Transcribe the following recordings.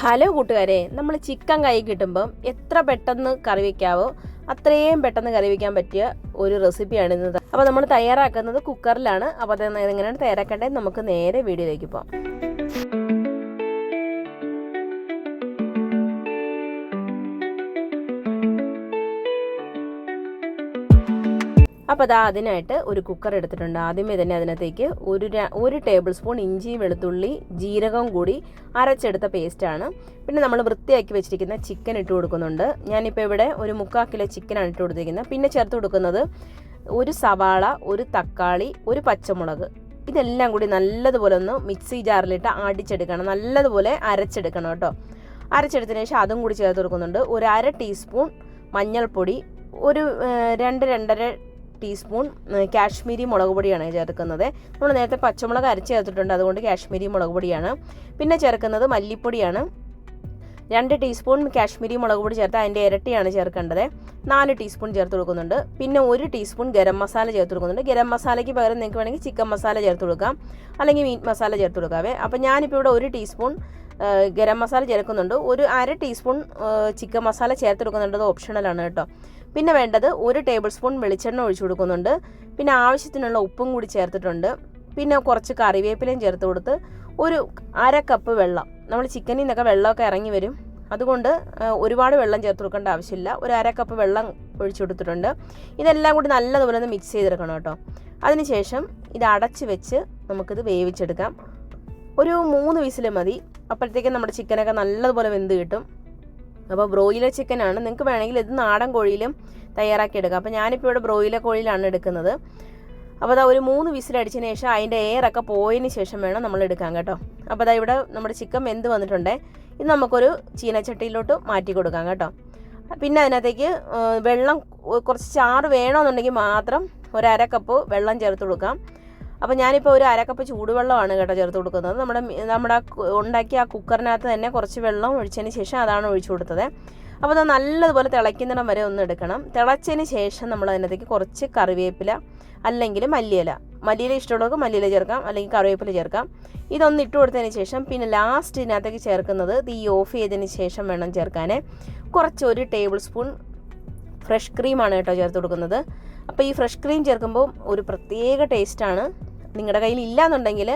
Hello കൂട്ടുകാരെ, നമ്മൾ chicken കൈ കിട്ടുമ്പം എത്ര പെട്ടെന്ന് കറി വയ്ക്കാവോ അത്രയും പെട്ടെന്ന് കറി വയ്ക്കാൻ പറ്റിയ ഒരു റെസിപ്പിയാണ് ഇന്നത്. അപ്പോൾ നമ്മൾ തയ്യാറാക്കുന്നത് കുക്കറിലാണ്. അപ്പോൾ അത് എങ്ങനെയാണ് തയ്യാറാക്കേണ്ടത് നമുക്ക് നേരെ വീഡിയോയിലേക്ക് പോകാം. അപ്പോൾ അതിനായിട്ട് ഒരു കുക്കർ എടുത്തിട്ടുണ്ട്. ആദ്യമേ തന്നെ അതിനകത്തേക്ക് ഒരു ടേബിൾ സ്പൂൺ ഇഞ്ചി, വെളുത്തുള്ളി, ജീരകം കൂടി അരച്ചെടുത്ത പേസ്റ്റാണ്. പിന്നെ നമ്മൾ വൃത്തിയാക്കി വെച്ചിരിക്കുന്ന ചിക്കൻ ഇട്ട് കൊടുക്കുന്നുണ്ട്. ഞാനിപ്പോൾ ഇവിടെ ഒരു 3/4 കിലോ ചിക്കനാണ് ഇട്ട് കൊടുത്തിരിക്കുന്നത്. പിന്നെ ചേർത്ത് കൊടുക്കുന്നത് ഒരു സവാള, ഒരു തക്കാളി, ഒരു പച്ചമുളക്. ഇതെല്ലാം കൂടി നല്ലതുപോലെ ഒന്ന് മിക്സി ജാറിലിട്ട് അടിച്ചെടുക്കണം. നല്ലതുപോലെ അരച്ചെടുക്കണം കേട്ടോ. അരച്ചെടുത്തതിന് ശേഷം അതും കൂടി ചേർത്ത് കൊടുക്കുന്നുണ്ട്. ഒരു 1/2 ടീസ്പൂൺ മഞ്ഞൾപ്പൊടി, ഒരു 2-2.5 ടീസ്പൂൺ കാശ്മീരി മുളക് പൊടിയാണ് ചേർക്കുന്നത്. നമ്മൾ നേരത്തെ പച്ചമുളക് അരച്ച് ചേർത്തിട്ടുണ്ട്, അതുകൊണ്ട് കാശ്മീരി മുളക് പൊടിയാണ്. പിന്നെ ചേർക്കുന്നത് മല്ലിപ്പൊടിയാണ്. 2 ടീസ്പൂൺ കാശ്മീരി മുളക് പൊടി ചേർത്ത് അതിൻ്റെ ഇരട്ടിയാണ് ചേർക്കേണ്ടത്. 4 ടീസ്പൂൺ ചേർത്ത് കൊടുക്കുന്നുണ്ട്. പിന്നെ 1 ടീസ്പൂൺ ഗരം മസാല ചേർത്ത് കൊടുക്കുന്നുണ്ട്. ഗരം മസാലയ്ക്ക് പകരം നിങ്ങൾക്ക് വേണമെങ്കിൽ ചിക്കൻ മസാല ചേർത്ത് കൊടുക്കാം, അല്ലെങ്കിൽ മീറ്റ് മസാല ചേർത്ത് കൊടുക്കാവേ. അപ്പോൾ ഞാനിപ്പോൾ ഇവിടെ 1 ടീസ്പൂൺ ഗരം മസാല ചേർക്കുന്നുണ്ട്. ഒരു 1/2 ടീസ്പൂൺ ചിക്കൻ മസാല ചേർത്ത് കൊടുക്കുന്നുണ്ട്. അത് ഓപ്ഷണലാണ് കേട്ടോ. പിന്നെ വേണ്ടത് 1 ടേബിൾ സ്പൂൺ വെളിച്ചെണ്ണ ഒഴിച്ചു കൊടുക്കുന്നുണ്ട്. പിന്നെ ആവശ്യത്തിനുള്ള ഉപ്പും കൂടി ചേർത്തിട്ടുണ്ട്. പിന്നെ കുറച്ച് കറിവേപ്പിലയും ചേർത്ത് കൊടുത്ത് ഒരു 1/2 കപ്പ് വെള്ളം. നമ്മൾ ചിക്കനിൽ നിന്നൊക്കെ വെള്ളമൊക്കെ ഇറങ്ങി വരും, അതുകൊണ്ട് ഒരുപാട് വെള്ളം ചേർത്ത് കൊടുക്കേണ്ട ആവശ്യമില്ല. ഒരു 1/2 കപ്പ് വെള്ളം ഒഴിച്ചു കൊടുത്തിട്ടുണ്ട്. ഇതെല്ലാം കൂടി നല്ലതുപോലെ ഒന്ന് മിക്സ് ചെയ്തെടുക്കണം കേട്ടോ. അതിനുശേഷം ഇത് അടച്ച് വെച്ച് നമുക്കിത് വേവിച്ചെടുക്കാം. ഒരു 3 വിസിൽ മതി. അപ്പോഴത്തേക്കും നമ്മുടെ ചിക്കനൊക്കെ നല്ലതുപോലെ വെന്ത് കിട്ടും. അപ്പോൾ ബ്രോയിലർ ചിക്കനാണ്. നിങ്ങൾക്ക് വേണമെങ്കിൽ ഇത് നാടൻ കോഴിയിലും തയ്യാറാക്കി എടുക്കാം. അപ്പോൾ ഞാനിപ്പോൾ ഇവിടെ ബ്രോയിലർ കോഴിയിലാണ് എടുക്കുന്നത്. അപ്പോൾ ഒരു 3 വിസിലടിച്ചതിന് ശേഷം അതിൻ്റെ എയറൊക്കെ പോയതിന് ശേഷം വേണം നമ്മൾ എടുക്കാൻ കേട്ടോ. അപ്പോൾ ഇവിടെ നമ്മുടെ ചിക്കൻ വെന്ത് വന്നിട്ടുണ്ട്. ഇത് നമുക്കൊരു ചീനച്ചട്ടിയിലോട്ട് മാറ്റി കൊടുക്കാം കേട്ടോ. പിന്നെ അതിനകത്തേക്ക് വെള്ളം കുറച്ച് ചാറ് വേണമെന്നുണ്ടെങ്കിൽ മാത്രം ഒരു 1/2 കപ്പ് വെള്ളം ചേർത്ത് കൊടുക്കാം. അപ്പോൾ ഞാനിപ്പോൾ ഒരു 1/2 കപ്പ് ചൂടുവെള്ളമാണ് കേട്ടോ ചേർത്ത് കൊടുക്കുന്നത്. നമ്മുടെ ഉണ്ടാക്കിയ ആ കുക്കറിനകത്ത് തന്നെ കുറച്ച് വെള്ളം ഒഴിച്ചതിന് ശേഷം അതാണ് ഒഴിച്ചു കൊടുത്തത്. അപ്പോൾ അത് നല്ലതുപോലെ തിളയ്ക്കുന്നിടം വരെ ഒന്ന് എടുക്കണം. തിളച്ചതിന് ശേഷം നമ്മൾ അതിനകത്തേക്ക് കുറച്ച് കറിവേപ്പില അല്ലെങ്കിൽ മല്ലിയില ഇഷ്ടമുള്ളവർക്ക് മല്ലിയില ചേർക്കാം, അല്ലെങ്കിൽ കറിവേപ്പില ചേർക്കാം. ഇതൊന്ന് ഇട്ട് കൊടുത്തതിന് ശേഷം പിന്നെ ലാസ്റ്റ് ഇതിനകത്തേക്ക് ചേർക്കുന്നത് തീ ഓഫ് ചെയ്തതിന് ശേഷം വേണം ചേർക്കാൻ. കുറച്ച് 1 ടേബിൾ സ്പൂൺ ഫ്രഷ് ക്രീമാണ് കേട്ടോ ചേർത്ത് കൊടുക്കുന്നത്. അപ്പോൾ ഈ ഫ്രഷ് ക്രീം ചേർക്കുമ്പോൾ ഒരു പ്രത്യേക ടേസ്റ്റാണ്. നിങ്ങളുടെ കയ്യിൽ ഇല്ലയെന്നുണ്ടെങ്കിൽ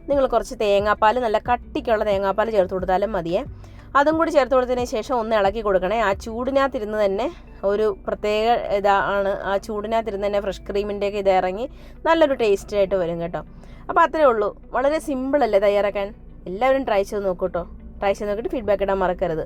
നിങ്ങൾ കുറച്ച് തേങ്ങാപ്പാൽ, നല്ല കട്ടിക്കുള്ള തേങ്ങാപ്പാൽ ചേർത്ത് കൊടുത്താലും മതിയേ. അതും കൂടി ചേർത്ത് കൊടുത്തതിന് ശേഷം ഒന്ന് ഇളക്കി കൊടുക്കണേ. ആ ചൂടിനകത്തിരുന്ന് തന്നെ ഒരു പ്രത്യേക ഇതാണ്. ആ ചൂടിനകത്തിരുന്ന് തന്നെ ഫ്രഷ് ക്രീമിൻ്റെയൊക്കെ ഇത് ഇറങ്ങി നല്ലൊരു ടേസ്റ്റായിട്ട് വരും കേട്ടോ. അപ്പോൾ അത്രയേ ഉള്ളൂ. വളരെ സിമ്പിളല്ലേ തയ്യാറാക്കാൻ. എല്ലാവരും ട്രൈ ചെയ്ത് നോക്കൂ കേട്ടോ. ട്രൈ ചെയ്ത് നോക്കിയിട്ട് ഫീഡ്ബാക്ക് ഇടാൻ മറക്കരുത്.